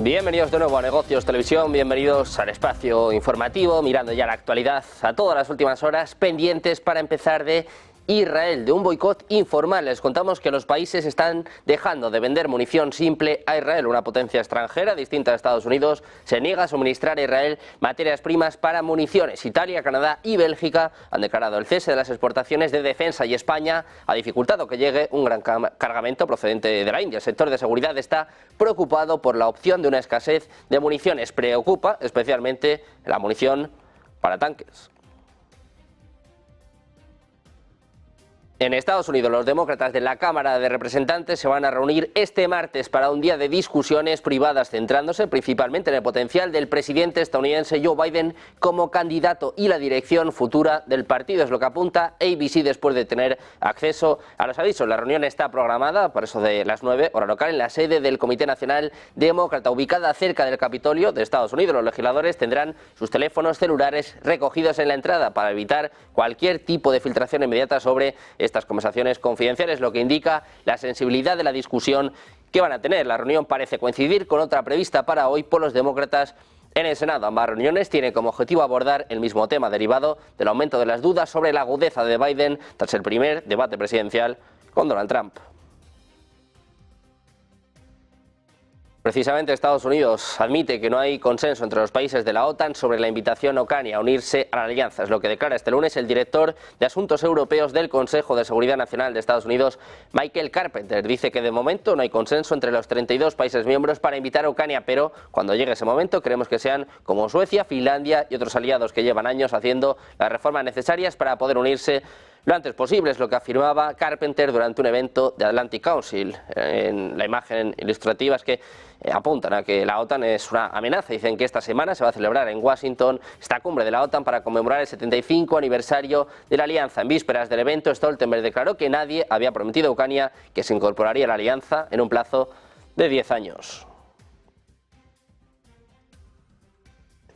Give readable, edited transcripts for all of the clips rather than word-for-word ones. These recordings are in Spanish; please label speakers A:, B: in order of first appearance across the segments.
A: Bienvenidos de nuevo a Negocios Televisión, bienvenidos al espacio informativo, mirando ya la actualidad a todas las últimas horas, pendientes para empezar de Israel, de un boicot informal. Les contamos que los países están dejando de vender munición simple a Israel. Una potencia extranjera distinta a Estados Unidos se niega a suministrar a Israel materias primas para municiones. Italia, Canadá y Bélgica han declarado el cese de las exportaciones de defensa y España ha dificultado que llegue un gran cargamento procedente de la India. El sector de seguridad está preocupado por la opción de una escasez de municiones. Preocupa especialmente la munición para tanques. En Estados Unidos, los demócratas de la Cámara de Representantes se van a reunir este martes para un día de discusiones privadas, centrándose principalmente en el potencial del presidente estadounidense Joe Biden como candidato y la dirección futura del partido. Es lo que apunta ABC después de tener acceso a los avisos. La reunión está programada para eso de las 9 hora local en la sede del Comité Nacional Demócrata, ubicada cerca del Capitolio de Estados Unidos. Los legisladores tendrán sus teléfonos celulares recogidos en la entrada para evitar cualquier tipo de filtración inmediata sobre estas conversaciones confidenciales, lo que indica la sensibilidad de la discusión que van a tener. La reunión parece coincidir con otra prevista para hoy por los demócratas en el Senado. Ambas reuniones tienen como objetivo abordar el mismo tema derivado del aumento de las dudas sobre la agudeza de Biden tras el primer debate presidencial con Donald Trump. Precisamente Estados Unidos admite que no hay consenso entre los países de la OTAN sobre la invitación a Ucrania a unirse a la alianza. Es lo que declara este lunes el director de Asuntos Europeos del Consejo de Seguridad Nacional de Estados Unidos, Michael Carpenter. Dice que de momento no hay consenso entre los 32 países miembros para invitar a Ucrania, pero cuando llegue ese momento queremos que sean como Suecia, Finlandia y otros aliados que llevan años haciendo las reformas necesarias para poder unirse lo antes posible. Es lo que afirmaba Carpenter durante un evento de Atlantic Council. En la imagen ilustrativa es que apuntan a que la OTAN es una amenaza. Dicen que esta semana se va a celebrar en Washington esta cumbre de la OTAN para conmemorar el 75 aniversario de la alianza. En vísperas del evento, Stoltenberg declaró que nadie había prometido a Ucrania que se incorporaría a la alianza en un plazo de 10 años.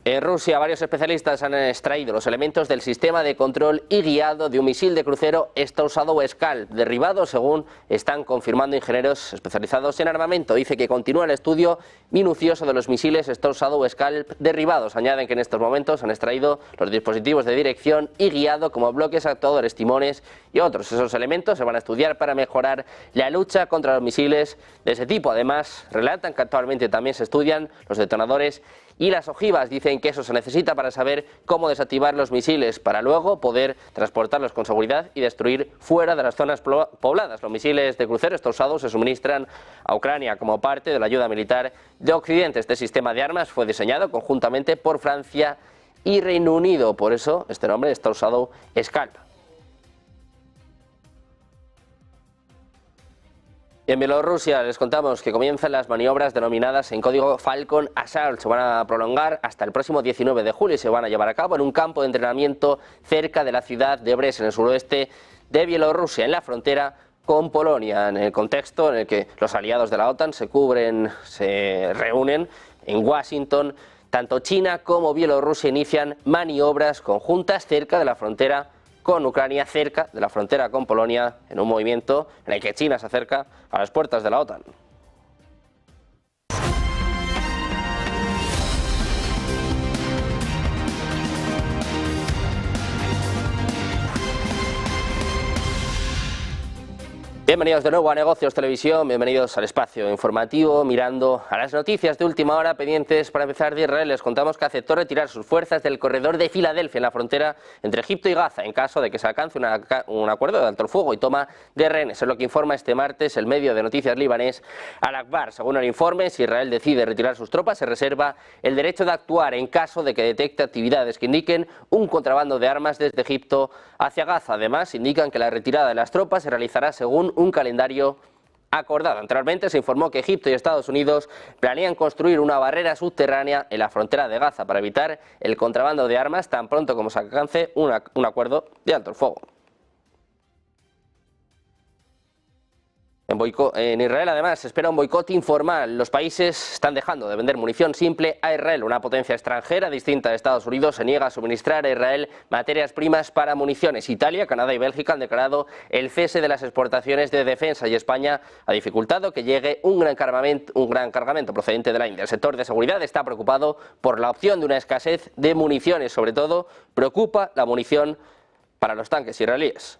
A: En Rusia, varios especialistas han extraído los elementos del sistema de control y guiado de un misil de crucero Storzadow-Scalp, derribado, según están confirmando ingenieros especializados en armamento. Dice que continúa el estudio minucioso de los misiles Storzadow-Scalp derribados. Añaden que en estos momentos han extraído los dispositivos de dirección y guiado como bloques actuadores, timones y otros. Esos elementos se van a estudiar para mejorar la lucha contra los misiles de ese tipo. Además, relatan que actualmente también se estudian los detonadores y las ojivas. Dicen que eso se necesita para saber cómo desactivar los misiles, para luego poder transportarlos con seguridad y destruir fuera de las zonas pobladas. Los misiles de crucero Storzadow se suministran a Ucrania como parte de la ayuda militar de Occidente. Este sistema de armas fue diseñado conjuntamente por Francia y Reino Unido, por eso este nombre es Storzadow-Scalp. En Bielorrusia les contamos que comienzan las maniobras denominadas en código Falcon Assault. Se van a prolongar hasta el próximo 19 de julio y se van a llevar a cabo en un campo de entrenamiento cerca de la ciudad de Brest, en el suroeste de Bielorrusia, en la frontera con Polonia, en el contexto en el que los aliados de la OTAN se reúnen en Washington. Tanto China como Bielorrusia inician maniobras conjuntas cerca de la frontera con Ucrania, cerca de la frontera con Polonia, en un movimiento en el que China se acerca a las puertas de la OTAN. Bienvenidos de nuevo a Negocios Televisión, bienvenidos al espacio informativo, mirando a las noticias de última hora pendientes. Para empezar de Israel, les contamos que aceptó retirar sus fuerzas del corredor de Filadelfia en la frontera entre Egipto y Gaza en caso de que se alcance un acuerdo de alto el fuego y toma de rehenes. Es lo que informa este martes el medio de noticias libanés Al Akbar. Según el informe, si Israel decide retirar sus tropas, se reserva el derecho de actuar en caso de que detecte actividades que indiquen un contrabando de armas desde Egipto hacia Gaza. Además, indican que la retirada de las tropas se realizará según un calendario acordado. Anteriormente se informó que Egipto y Estados Unidos planean construir una barrera subterránea en la frontera de Gaza para evitar el contrabando de armas tan pronto como se alcance un acuerdo de alto el fuego. En Israel, además, se espera un boicot informal. Los países están dejando de vender munición simple a Israel. Una potencia extranjera distinta de Estados Unidos se niega a suministrar a Israel materias primas para municiones. Italia, Canadá y Bélgica han declarado el cese de las exportaciones de defensa y España ha dificultado que llegue un gran cargamento procedente de la India. El sector de seguridad está preocupado por la opción de una escasez de municiones. Sobre todo, preocupa la munición para los tanques israelíes.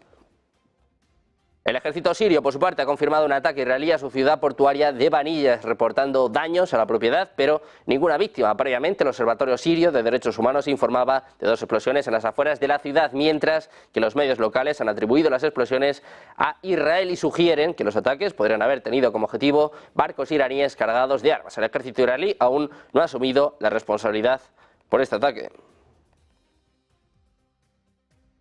A: El ejército sirio, por su parte, ha confirmado un ataque israelí a su ciudad portuaria de Baniyas, reportando daños a la propiedad, pero ninguna víctima. Previamente, el Observatorio Sirio de Derechos Humanos informaba de 2 explosiones en las afueras de la ciudad, mientras que los medios locales han atribuido las explosiones a Israel y sugieren que los ataques podrían haber tenido como objetivo barcos iraníes cargados de armas. El ejército israelí aún no ha asumido la responsabilidad por este ataque.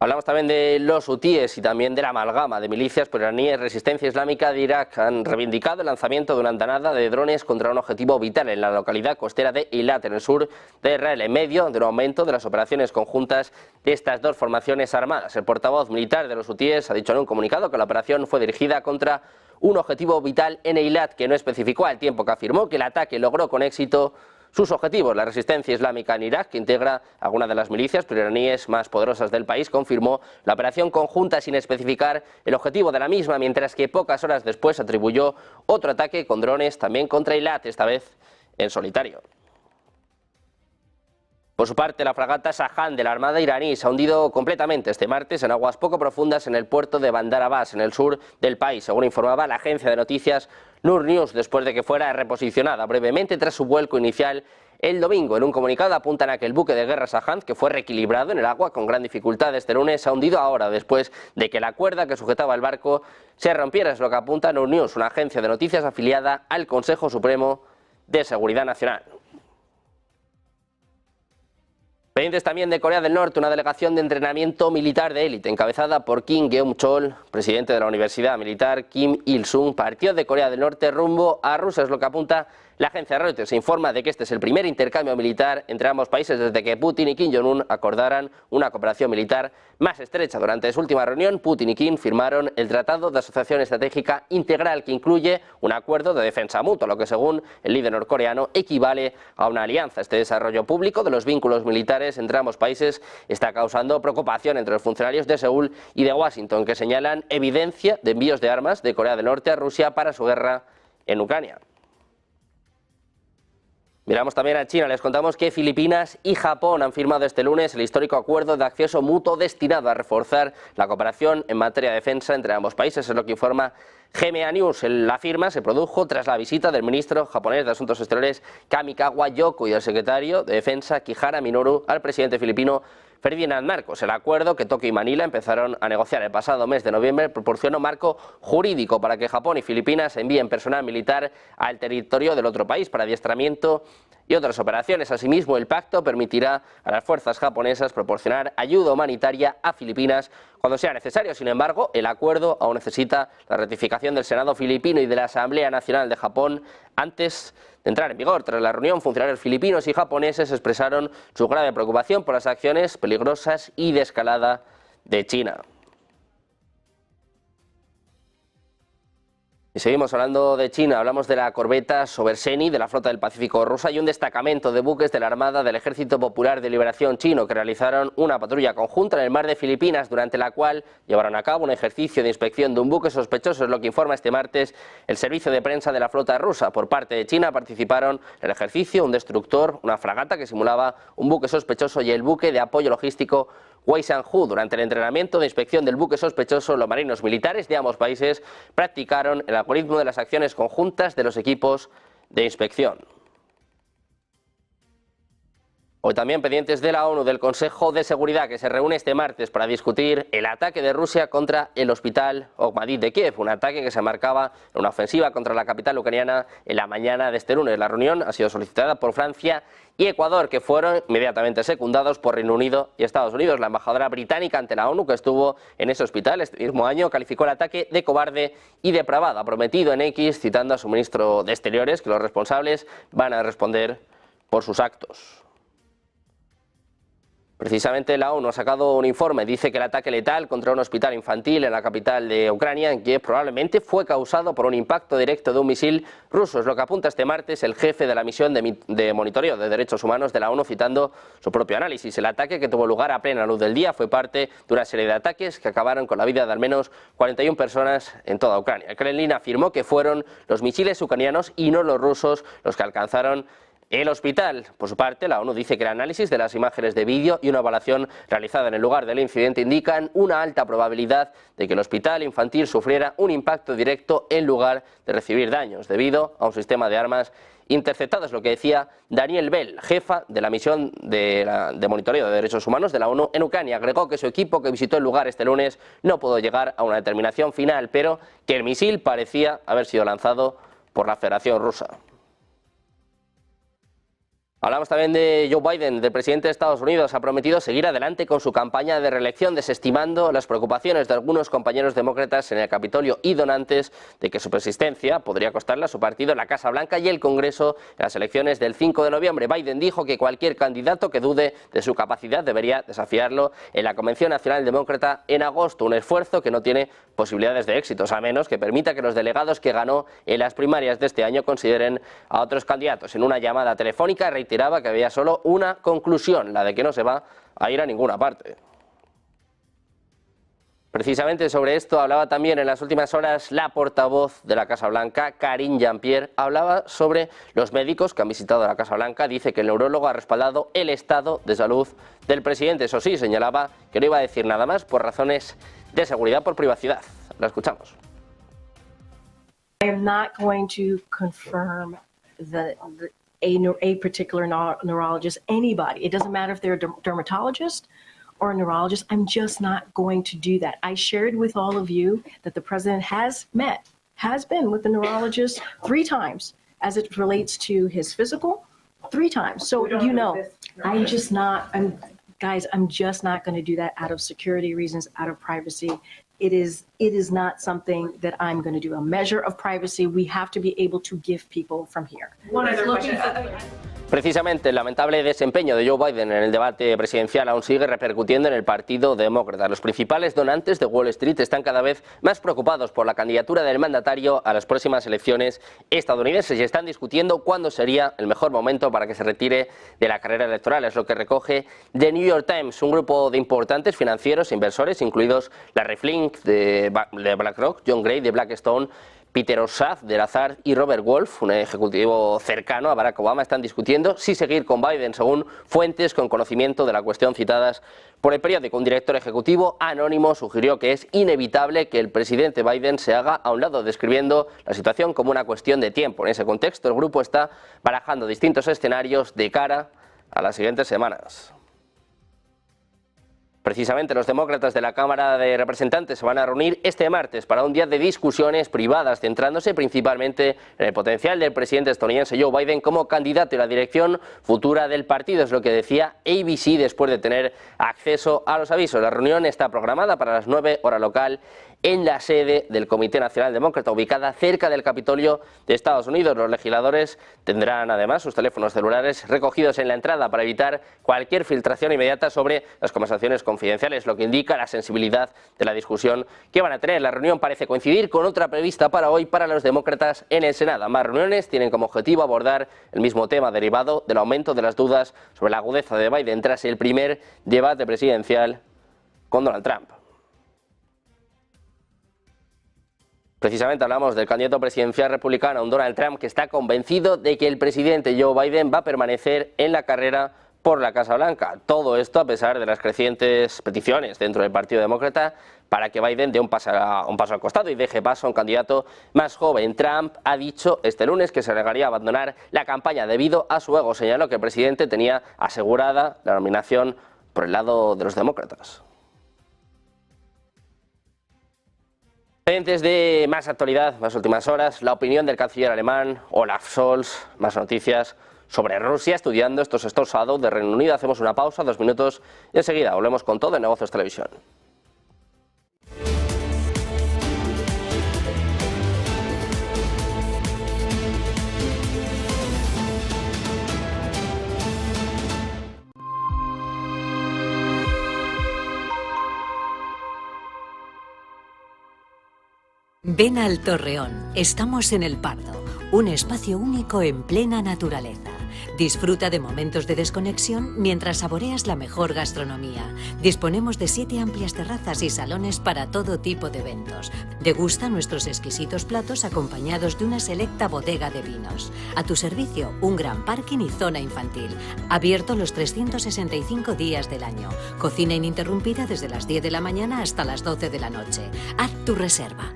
A: Hablamos también de los hutíes y también de la amalgama de milicias iraníes Resistencia Islámica de Irak. Han reivindicado el lanzamiento de una andanada de drones contra un objetivo vital en la localidad costera de Eilat, en el sur de Israel, en medio de un aumento de las operaciones conjuntas de estas 2 formaciones armadas. El portavoz militar de los hutíes ha dicho en un comunicado que la operación fue dirigida contra un objetivo vital en Eilat, que no especificó, al tiempo que afirmó que el ataque logró con éxito sus objetivos. La resistencia islámica en Irak, que integra algunas de las milicias iraníes más poderosas del país, confirmó la operación conjunta sin especificar el objetivo de la misma, mientras que pocas horas después atribuyó otro ataque con drones también contra Eilat, esta vez en solitario. Por su parte, la fragata Shahan de la Armada iraní se ha hundido completamente este martes en aguas poco profundas en el puerto de Bandar Abbas, en el sur del país, según informaba la agencia de noticias Noor News, después de que fuera reposicionada brevemente tras su vuelco inicial el domingo. En un comunicado apuntan a que el buque de guerra Shahan, que fue reequilibrado en el agua con gran dificultad este lunes, se ha hundido ahora después de que la cuerda que sujetaba el barco se rompiera. Es lo que apunta Noor News, una agencia de noticias afiliada al Consejo Supremo de Seguridad Nacional. Pendientes también de Corea del Norte, una delegación de entrenamiento militar de élite encabezada por Kim Geum-chol, presidente de la Universidad Militar Kim Il-sung, partió de Corea del Norte rumbo a Rusia, es lo que apunta la agencia Reuters. Se informa de que este es el primer intercambio militar entre ambos países desde que Putin y Kim Jong-un acordaran una cooperación militar más estrecha. Durante su última reunión, Putin y Kim firmaron el Tratado de Asociación Estratégica Integral, que incluye un acuerdo de defensa mutua, lo que según el líder norcoreano equivale a una alianza. Este desarrollo público de los vínculos militares entre ambos países está causando preocupación entre los funcionarios de Seúl y de Washington, que señalan evidencia de envíos de armas de Corea del Norte a Rusia para su guerra en Ucrania. Miramos también a China. Les contamos que Filipinas y Japón han firmado este lunes el histórico acuerdo de acceso mutuo destinado a reforzar la cooperación en materia de defensa entre ambos países, es lo que informa GMA News. La firma se produjo tras la visita del ministro japonés de Asuntos Exteriores Kamikawa Yoko y del secretario de Defensa Kihara Minoru al presidente filipino Ferdinand Marcos. El acuerdo que Tokio y Manila empezaron a negociar el pasado mes de noviembre proporcionó marco jurídico para que Japón y Filipinas envíen personal militar al territorio del otro país para adiestramiento y otras operaciones. Asimismo, el pacto permitirá a las fuerzas japonesas proporcionar ayuda humanitaria a Filipinas cuando sea necesario. Sin embargo, el acuerdo aún necesita la ratificación del Senado filipino y de la Asamblea Nacional de Japón antes de entrar en vigor. Tras la reunión, funcionarios filipinos y japoneses expresaron su grave preocupación por las acciones peligrosas y de escalada de China. Y seguimos hablando de China. Hablamos de la corbeta Soberseny de la flota del Pacífico rusa y un destacamento de buques de la Armada del Ejército Popular de Liberación chino que realizaron una patrulla conjunta en el mar de Filipinas, durante la cual llevaron a cabo un ejercicio de inspección de un buque sospechoso, es lo que informa este martes el servicio de prensa de la flota rusa. Por parte de China participaron en el ejercicio un destructor, una fragata que simulaba un buque sospechoso y el buque de apoyo logístico Weisanhu. Durante el entrenamiento de inspección del buque sospechoso, los marinos militares de ambos países practicaron el algoritmo de las acciones conjuntas de los equipos de inspección. Hoy también pendientes de la ONU, del Consejo de Seguridad, que se reúne este martes para discutir el ataque de Rusia contra el hospital Okmadid de Kiev, un ataque que se marcaba en una ofensiva contra la capital ucraniana en la mañana de este lunes. La reunión ha sido solicitada por Francia y Ecuador, que fueron inmediatamente secundados por Reino Unido y Estados Unidos. La embajadora británica ante la ONU, que estuvo en ese hospital este mismo año, calificó el ataque de cobarde y depravado. Ha prometido en X, citando a su ministro de Exteriores, que los responsables van a responder por sus actos. Precisamente la ONU ha sacado un informe, dice que el ataque letal contra un hospital infantil en la capital de Ucrania, en Kiev, probablemente fue causado por un impacto directo de un misil ruso. Es lo que apunta este martes el jefe de la misión de monitoreo de derechos humanos de la ONU, citando su propio análisis. El ataque, que tuvo lugar a plena luz del día, fue parte de una serie de ataques que acabaron con la vida de al menos 41 personas en toda Ucrania. El Kremlin afirmó que fueron los misiles ucranianos y no los rusos los que alcanzaron el hospital. Por su parte, la ONU dice que el análisis de las imágenes de vídeo y una evaluación realizada en el lugar del incidente indican una alta probabilidad de que el hospital infantil sufriera un impacto directo en lugar de recibir daños debido a un sistema de armas interceptadas, lo que decía Daniel Bell, jefa de la misión de monitoreo de derechos humanos de la ONU en Ucrania. Agregó que su equipo, que visitó el lugar este lunes, no pudo llegar a una determinación final, pero que el misil parecía haber sido lanzado por la Federación Rusa. Hablamos también de Joe Biden, del presidente de Estados Unidos. Ha prometido seguir adelante con su campaña de reelección, desestimando las preocupaciones de algunos compañeros demócratas en el Capitolio y donantes de que su persistencia podría costarle a su partido la Casa Blanca y el Congreso en las elecciones del 5 de noviembre. Biden dijo que cualquier candidato que dude de su capacidad debería desafiarlo en la Convención Nacional Demócrata en agosto, un esfuerzo que no tiene posibilidades de éxitos, a menos que permita que los delegados que ganó en las primarias de este año consideren a otros candidatos. En una llamada telefónica reiteraba que había solo una conclusión, la de que no se va a ir a ninguna parte. Precisamente sobre esto hablaba también en las últimas horas la portavoz de la Casa Blanca, Karine Jean-Pierre. Hablaba sobre los médicos que han visitado la Casa Blanca. Dice que el neurólogo ha respaldado el estado de salud del presidente. Eso sí, señalaba que no iba a decir nada más por razones de seguridad, por privacidad. La escuchamos.
B: I am not going to confirm a particular neurologist, anybody. It doesn't matter if they're a dermatologist or a neurologist. I'm just not going to do that. I shared with all of you that the president has been with the neurologist 3 times as it relates to his physical, 3 times. So, you know, I'm just not going to do that out of security reasons, out of privacy. It is not something that I'm going to do. A measure of privacy we have to be able to give people from here.
C: One other question.
A: Precisamente el lamentable desempeño de Joe Biden en el debate presidencial aún sigue repercutiendo en el Partido Demócrata. Los principales donantes de Wall Street están cada vez más preocupados por la candidatura del mandatario a las próximas elecciones estadounidenses y están discutiendo cuándo sería el mejor momento para que se retire de la carrera electoral. Es lo que recoge The New York Times, un grupo de importantes financieros e inversores, incluidos Larry Fink de BlackRock, John Gray de Blackstone, Peter Ossoff de Lazard y Robert Wolf, un ejecutivo cercano a Barack Obama, están discutiendo si seguir con Biden, según fuentes con conocimiento de la cuestión citadas por el periódico. Un director ejecutivo anónimo sugirió que es inevitable que el presidente Biden se haga a un lado, describiendo la situación como una cuestión de tiempo. En ese contexto, el grupo está barajando distintos escenarios de cara a las siguientes semanas. Precisamente los demócratas de la Cámara de Representantes se van a reunir este martes para un día de discusiones privadas, centrándose principalmente en el potencial del presidente estadounidense Joe Biden como candidato y la dirección futura del partido. Es lo que decía ABC después de tener acceso a los avisos. La reunión está programada para las 9 hora local en la sede del Comité Nacional Demócrata, ubicada cerca del Capitolio de Estados Unidos. Los legisladores tendrán además sus teléfonos celulares recogidos en la entrada para evitar cualquier filtración inmediata sobre las conversaciones confidenciales, lo que indica la sensibilidad de la discusión que van a tener. La reunión parece coincidir con otra prevista para hoy para los demócratas en el Senado. Ambas reuniones tienen como objetivo abordar el mismo tema derivado del aumento de las dudas sobre la agudeza de Biden tras el primer debate presidencial con Donald Trump. Precisamente hablamos del candidato presidencial republicano, Donald Trump, que está convencido de que el presidente Joe Biden va a permanecer en la carrera por la Casa Blanca. Todo esto a pesar de las crecientes peticiones dentro del Partido Demócrata para que Biden dé un paso al costado y deje paso a un candidato más joven. Trump ha dicho este lunes que se negaría a abandonar la campaña debido a su ego. Señaló que el presidente tenía asegurada la nominación por el lado de los demócratas. Pendientes de más actualidad, más últimas horas, la opinión del canciller alemán Olaf Scholz, más noticias sobre Rusia, estudiando estos Shadow de Reino Unido. Hacemos una pausa, 2 minutos y enseguida volvemos con todo en Negocios Televisión.
C: Ven al Torreón, estamos en El Pardo, un espacio único en plena naturaleza. Disfruta de momentos de desconexión mientras saboreas la mejor gastronomía. Disponemos de 7 amplias terrazas y salones para todo tipo de eventos. Degusta nuestros exquisitos platos acompañados de una selecta bodega de vinos. A tu servicio, un gran parking y zona infantil. Abierto los 365 días del año. Cocina ininterrumpida desde las 10 de la mañana hasta las 12 de la noche. Haz tu reserva.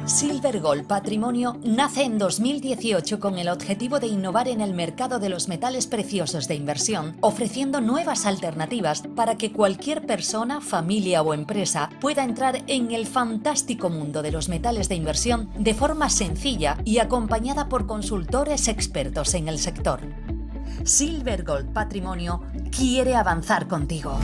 D: Silver Gold Patrimonio nace en 2018 con el objetivo de innovar en el mercado de los metales preciosos de inversión, ofreciendo nuevas alternativas para que cualquier persona, familia o empresa pueda entrar en el fantástico mundo de los metales de inversión de forma sencilla y acompañada por consultores expertos en el sector. Silver Gold Patrimonio quiere avanzar contigo.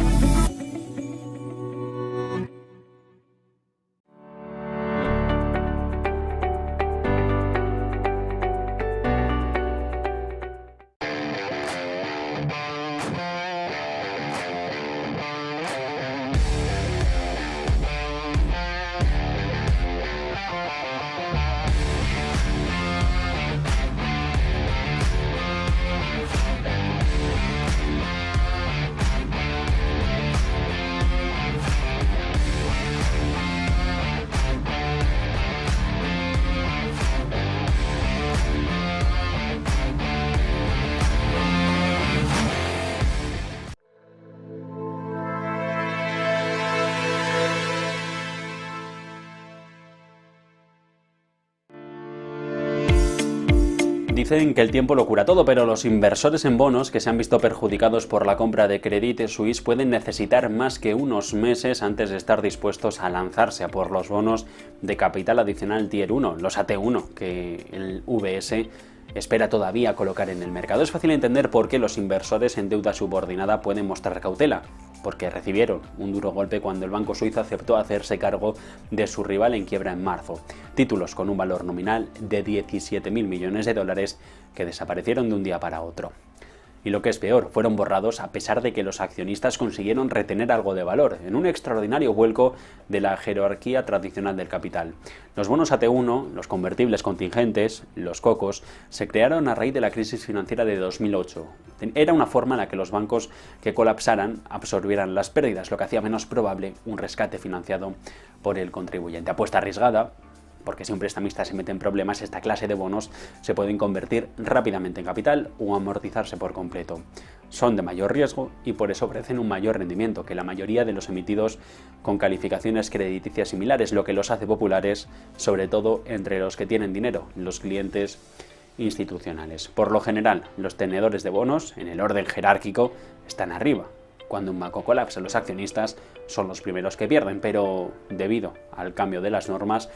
E: Dicen que el tiempo lo cura todo, pero los inversores en bonos que se han visto perjudicados por la compra de Credit Suisse pueden necesitar más que unos meses antes de estar dispuestos a lanzarse a por los bonos de capital adicional Tier 1, los AT1, que el VS espera todavía colocar en el mercado. Es fácil entender por qué los inversores en deuda subordinada pueden mostrar cautela, porque recibieron un duro golpe cuando el banco suizo aceptó hacerse cargo de su rival en quiebra en marzo. Títulos con un valor nominal de 17.000 millones de dólares que desaparecieron de un día para otro. Y lo que es peor, fueron borrados a pesar de que los accionistas consiguieron retener algo de valor, en un extraordinario vuelco de la jerarquía tradicional del capital. Los bonos AT1, los convertibles contingentes, los COCOs, se crearon a raíz de la crisis financiera de 2008. Era una forma en la que los bancos que colapsaran absorbieran las pérdidas, lo que hacía menos probable un rescate financiado por el contribuyente. Apuesta arriesgada, porque si un prestamista se mete en problemas, esta clase de bonos se pueden convertir rápidamente en capital o amortizarse por completo. Son de mayor riesgo y por eso ofrecen un mayor rendimiento que la mayoría de los emitidos con calificaciones crediticias similares, lo que los hace populares, sobre todo entre los que tienen dinero, los clientes institucionales. Por lo general, los tenedores de bonos, en el orden jerárquico, están arriba. Cuando un banco colapsa, los accionistas son los primeros que pierden, pero debido al cambio de las normas,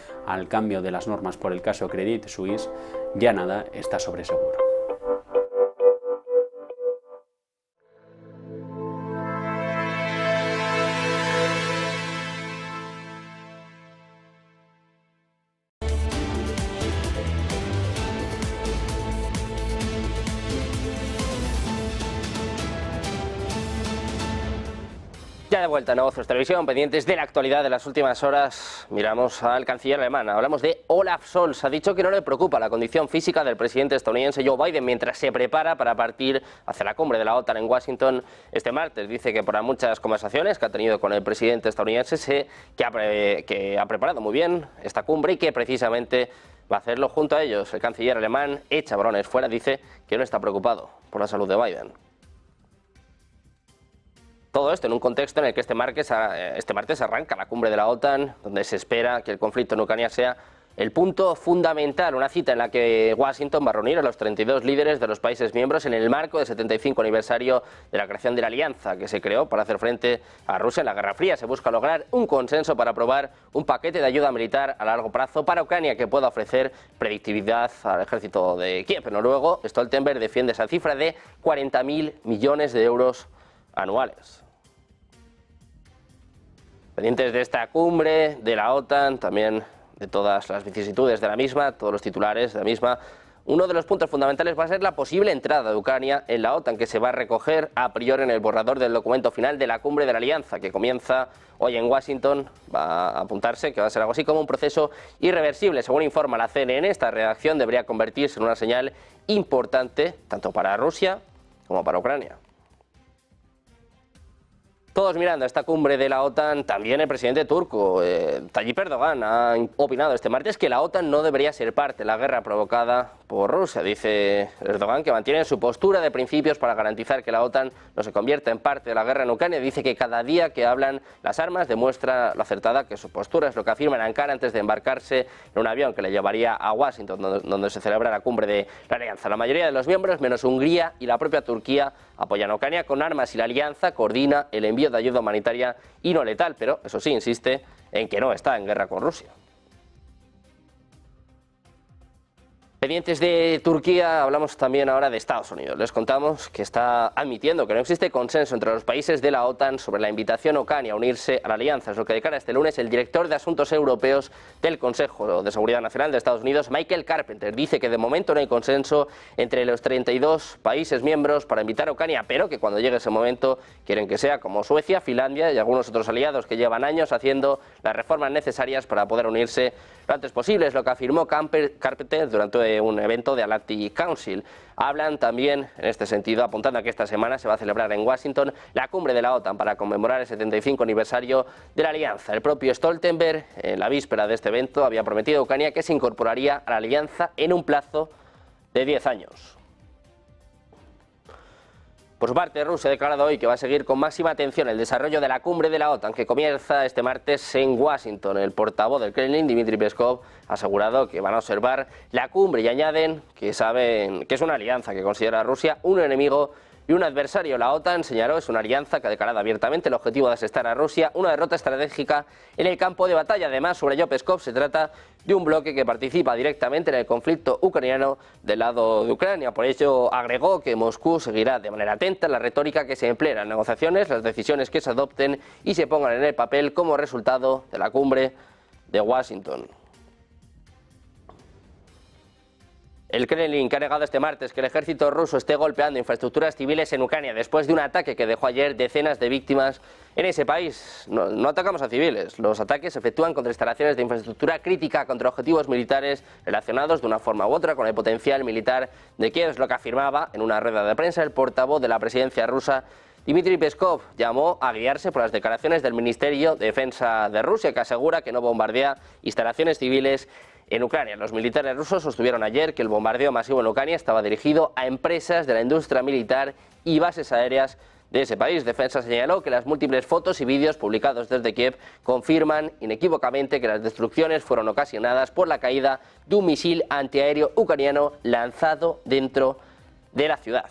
E: por el caso Credit Suisse, ya nada está sobre seguro.
A: Ya de vuelta a Negocios Televisión, pendientes de la actualidad de las últimas horas, miramos al canciller alemán. Hablamos de Olaf Scholz. Ha dicho que no le preocupa la condición física del presidente estadounidense Joe Biden mientras se prepara para partir hacia la cumbre de la OTAN en Washington este martes. Dice que por las muchas conversaciones que ha tenido con el presidente estadounidense que ha preparado muy bien esta cumbre y que precisamente va a hacerlo junto a ellos. El canciller alemán echa balones fuera, dice que no está preocupado por la salud de Biden. Todo esto en un contexto en el que este martes arranca la cumbre de la OTAN, donde se espera que el conflicto en Ucrania sea el punto fundamental, una cita en la que Washington va a reunir a los 32 líderes de los países miembros en el marco del 75 aniversario de la creación de la alianza que se creó para hacer frente a Rusia en la Guerra Fría. Se busca lograr un consenso para aprobar un paquete de ayuda militar a largo plazo para Ucrania que pueda ofrecer predictibilidad al ejército de Kiev. En noruego, Stoltenberg defiende esa cifra de 40.000 millones de euros anuales. Pendientes de esta cumbre de la OTAN, también de todas las vicisitudes de la misma, todos los titulares de la misma, Uno de los puntos fundamentales va a ser la posible entrada de Ucrania en la OTAN, que se va a recoger a priori en el borrador del documento final de la cumbre de la Alianza, que comienza hoy en Washington. Va a apuntarse que va a ser algo así como un proceso irreversible. Según informa la CNN, esta reacción debería convertirse en una señal importante tanto para Rusia como para Ucrania. Todos mirando a esta cumbre de la OTAN, también el presidente turco, Tayyip Erdogan, ha opinado este martes que la OTAN no debería ser parte de la guerra provocada por Rusia. Dice Erdogan que mantiene su postura de principios para garantizar que la OTAN no se convierta en parte de la guerra en Ucrania. Dice que cada día que hablan las armas demuestra lo acertada que su postura. Es lo que afirma en Ankara antes de embarcarse en un avión que le llevaría a Washington, donde se celebra la cumbre de la Alianza. La mayoría de los miembros, menos Hungría y la propia Turquía, apoyan a Ucrania con armas y la Alianza coordina el envío de ayuda humanitaria y no letal, pero eso sí, insiste en que no está en guerra con Rusia. Pendientes de Turquía, hablamos también ahora de Estados Unidos. Les contamos que está admitiendo que no existe consenso entre los países de la OTAN sobre la invitación a Ucrania a unirse a la alianza. Es lo que declara este lunes el director de Asuntos Europeos del Consejo de Seguridad Nacional de Estados Unidos, Michael Carpenter. Dice que de momento no hay consenso entre los 32 países miembros para invitar a Ucrania, pero que cuando llegue ese momento quieren que sea como Suecia, Finlandia y algunos otros aliados que llevan años haciendo las reformas necesarias para poder unirse lo antes posible. Es lo que afirmó Carpenter durante un evento de Atlantic Council. Hablan también en este sentido, apuntando a que esta semana se va a celebrar en Washington la cumbre de la OTAN para conmemorar el 75 aniversario de la alianza. El propio Stoltenberg, en la víspera de este evento, había prometido a Ucrania que se incorporaría a la alianza en un plazo de 10 años. Por su parte, Rusia ha declarado hoy que va a seguir con máxima atención el desarrollo de la cumbre de la OTAN que comienza este martes en Washington. El portavoz del Kremlin, Dmitry Peskov, ha asegurado que van a observar la cumbre y añaden que saben que es una alianza que considera a Rusia un enemigo y un adversario. La OTAN, señaló, es una alianza que ha declarado abiertamente el objetivo de asestar a Rusia una derrota estratégica en el campo de batalla. Además, subrayó Peskov, se trata de un bloque que participa directamente en el conflicto ucraniano del lado de Ucrania. Por ello, agregó que Moscú seguirá de manera atenta la retórica que se emplea en las negociaciones, las decisiones que se adopten y se pongan en el papel como resultado de la cumbre de Washington. El Kremlin, que ha negado este martes que el ejército ruso esté golpeando infraestructuras civiles en Ucrania después de un ataque que dejó ayer decenas de víctimas en ese país. No atacamos a civiles. Los ataques se efectúan contra instalaciones de infraestructura crítica, contra objetivos militares relacionados de una forma u otra con el potencial militar de Kiev, es lo que afirmaba en una rueda de prensa el portavoz de la presidencia rusa, Dmitry Peskov. Llamó a guiarse por las declaraciones del Ministerio de Defensa de Rusia, que asegura que no bombardea instalaciones civiles en Ucrania. Los militares rusos sostuvieron ayer que el bombardeo masivo en Ucrania estaba dirigido a empresas de la industria militar y bases aéreas de ese país. Defensa señaló que las múltiples fotos y vídeos publicados desde Kiev confirman inequívocamente que las destrucciones fueron ocasionadas por la caída de un misil antiaéreo ucraniano lanzado dentro de la ciudad.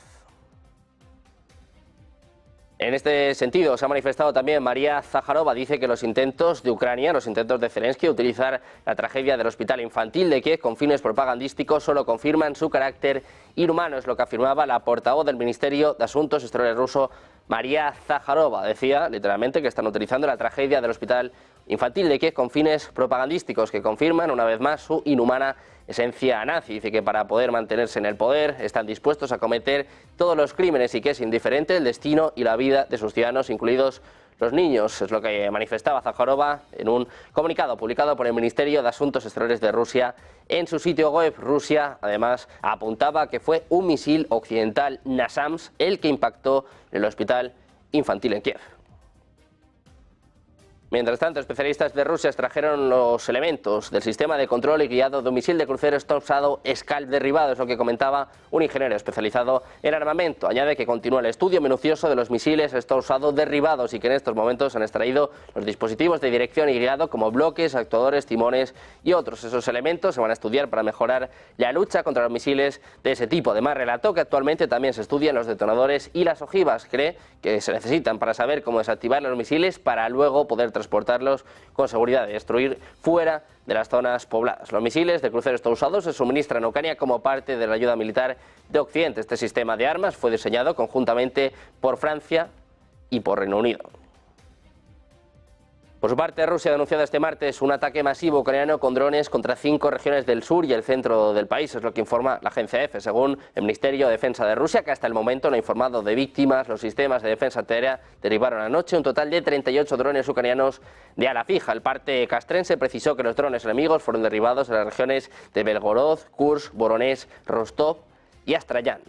A: En este sentido se ha manifestado también María Zakharova. Dice que los intentos de Ucrania, los intentos de Zelensky de utilizar la tragedia del hospital infantil de Kiev con fines propagandísticos solo confirman su carácter inhumano. Es lo que afirmaba la portavoz del Ministerio de Asuntos Exteriores ruso, María Zakharova. Decía literalmente que están utilizando la tragedia del hospital infantil de Kiev con fines propagandísticos que confirman una vez más su inhumana esencia nazi. Dice que para poder mantenerse en el poder están dispuestos a cometer todos los crímenes y que es indiferente el destino y la vida de sus ciudadanos, incluidos los niños. Es lo que manifestaba Zakharova en un comunicado publicado por el Ministerio de Asuntos Exteriores de Rusia en su sitio web. Rusia, además, apuntaba que fue un misil occidental NASAMS el que impactó en el hospital infantil en Kiev. Mientras tanto, especialistas de Rusia extrajeron los elementos del sistema de control y guiado de un misil de crucero Storm Shadow Scalp derribado, es lo que comentaba un ingeniero especializado en armamento. Añade que continúa el estudio minucioso de los misiles Storm Shadow derribados y que en estos momentos han extraído los dispositivos de dirección y guiado como bloques, actuadores, timones y otros. Esos elementos se van a estudiar para mejorar la lucha contra los misiles de ese tipo. Además, relató que actualmente también se estudian los detonadores y las ojivas. Cree que se necesitan para saber cómo desactivar los misiles para luego poder transportarlos con seguridad y destruir fuera de las zonas pobladas. Los misiles de crucero usados se suministran a Ucrania como parte de la ayuda militar de Occidente. Este sistema de armas fue diseñado conjuntamente por Francia y por Reino Unido. Por su parte, Rusia ha denunciado este martes un ataque masivo ucraniano con drones contra 5 regiones del sur y el centro del país, es lo que informa la agencia EFE, según el Ministerio de Defensa de Rusia, que hasta el momento no ha informado de víctimas. Los sistemas de defensa antiaérea derribaron anoche un total de 38 drones ucranianos de ala fija. El parte castrense precisó que los drones enemigos fueron derribados en las regiones de Belgorod, Kursk, Voronezh, Rostov y Astrayán.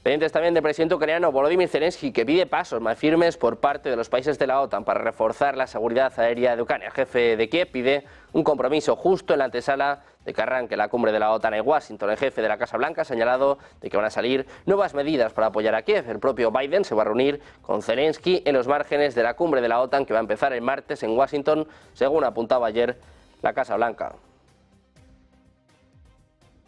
A: Pendientes también del presidente ucraniano Volodymyr Zelensky, que pide pasos más firmes por parte de los países de la OTAN para reforzar la seguridad aérea de Ucrania. El jefe de Kiev pide un compromiso justo en la antesala de que arranque la cumbre de la OTAN en Washington. El jefe de la Casa Blanca ha señalado de que van a salir nuevas medidas para apoyar a Kiev. El propio Biden se va a reunir con Zelensky en los márgenes de la cumbre de la OTAN, que va a empezar el martes en Washington, según apuntaba ayer la Casa Blanca.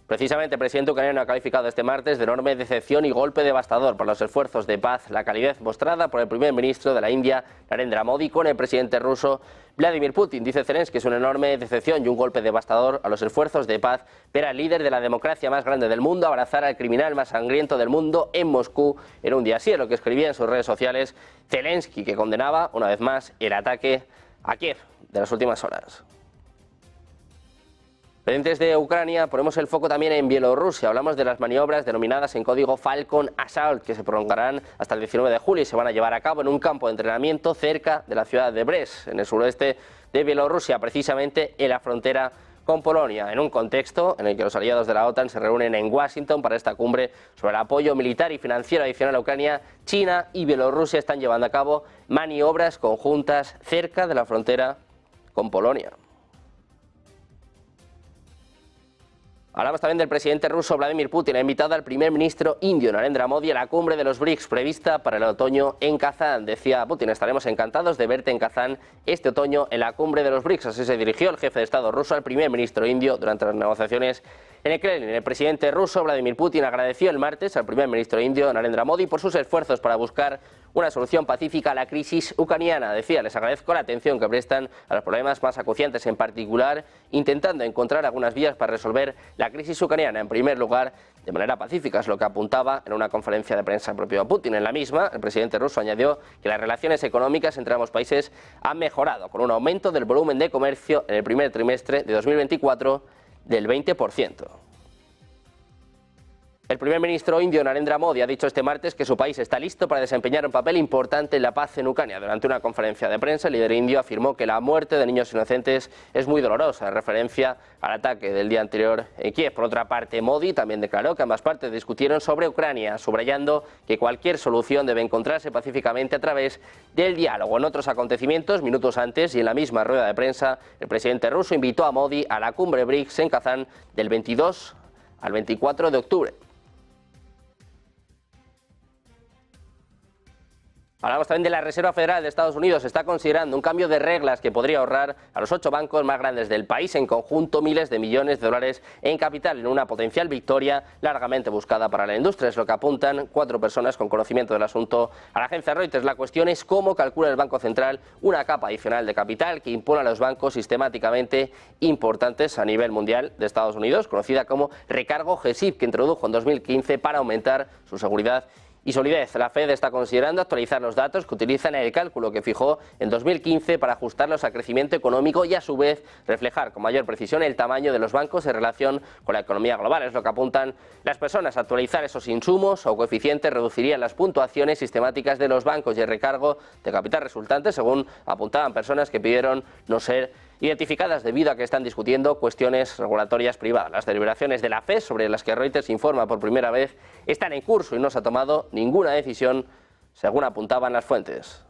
A: Precisamente el presidente ucraniano ha calificado este martes de enorme decepción y golpe devastador para los esfuerzos de paz la calidez mostrada por el primer ministro de la India, Narendra Modi, con el presidente ruso Vladimir Putin. Dice Zelensky que es una enorme decepción y un golpe devastador a los esfuerzos de paz ver al líder de la democracia más grande del mundo abrazar al criminal más sangriento del mundo en Moscú en un día así, es lo que escribía en sus redes sociales Zelensky, que condenaba una vez más el ataque a Kiev de las últimas horas. Pendientes de Ucrania, ponemos el foco también en Bielorrusia. Hablamos de las maniobras denominadas en código Falcon Assault, que se prolongarán hasta el 19 de julio y se van a llevar a cabo en un campo de entrenamiento cerca de la ciudad de Brest, en el suroeste de Bielorrusia, precisamente en la frontera con Polonia, en un contexto en el que los aliados de la OTAN se reúnen en Washington para esta cumbre sobre el apoyo militar y financiero adicional a Ucrania. China y Bielorrusia están llevando a cabo maniobras conjuntas cerca de la frontera con Polonia. Hablamos también del presidente ruso Vladimir Putin. Ha invitado al primer ministro indio Narendra Modi a la cumbre de los BRICS prevista para el otoño en Kazán. Decía Putin: estaremos encantados de verte en Kazán este otoño en la cumbre de los BRICS. Así se dirigió el jefe de Estado ruso al primer ministro indio durante las negociaciones en el Kremlin. El presidente ruso Vladimir Putin agradeció el martes al primer ministro indio Narendra Modi por sus esfuerzos para buscar una solución pacífica a la crisis ucraniana. Decía: les agradezco la atención que prestan a los problemas más acuciantes, en particular intentando encontrar algunas vías para resolver la crisis ucraniana, en primer lugar, de manera pacífica, es lo que apuntaba en una conferencia de prensa el propio Putin. En la misma, el presidente ruso añadió que las relaciones económicas entre ambos países han mejorado, con un aumento del volumen de comercio en el primer trimestre de 2024 del 20%. El primer ministro indio Narendra Modi ha dicho este martes que su país está listo para desempeñar un papel importante en la paz en Ucrania. Durante una conferencia de prensa, el líder indio afirmó que la muerte de niños inocentes es muy dolorosa, en referencia al ataque del día anterior en Kiev. Por otra parte, Modi también declaró que ambas partes discutieron sobre Ucrania, subrayando que cualquier solución debe encontrarse pacíficamente a través del diálogo. En otros acontecimientos, minutos antes y en la misma rueda de prensa, el presidente ruso invitó a Modi a la cumbre BRICS en Kazán del 22 al 24 de octubre. Hablamos también de la Reserva Federal de Estados Unidos. Está considerando un cambio de reglas que podría ahorrar a los 8 bancos más grandes del país en conjunto miles de millones de dólares en capital, en una potencial victoria largamente buscada para la industria. Es lo que apuntan 4 personas con conocimiento del asunto a la agencia Reuters. La cuestión es cómo calcula el Banco Central una capa adicional de capital que impone a los bancos sistemáticamente importantes a nivel mundial de Estados Unidos, conocida como recargo GSIB, que introdujo en 2015 para aumentar su seguridad y solidez. La Fed está considerando actualizar los datos que utilizan en el cálculo que fijó en 2015 para ajustarlos al crecimiento económico y a su vez reflejar con mayor precisión el tamaño de los bancos en relación con la economía global. Es lo que apuntan las personas. Actualizar esos insumos o coeficientes reduciría las puntuaciones sistemáticas de los bancos y el recargo de capital resultante, según apuntaban personas que pidieron no ser identificadas debido a que están discutiendo cuestiones regulatorias privadas. Las deliberaciones de la FED, sobre las que Reuters informa por primera vez, están en curso y no se ha tomado ninguna decisión, según apuntaban las fuentes.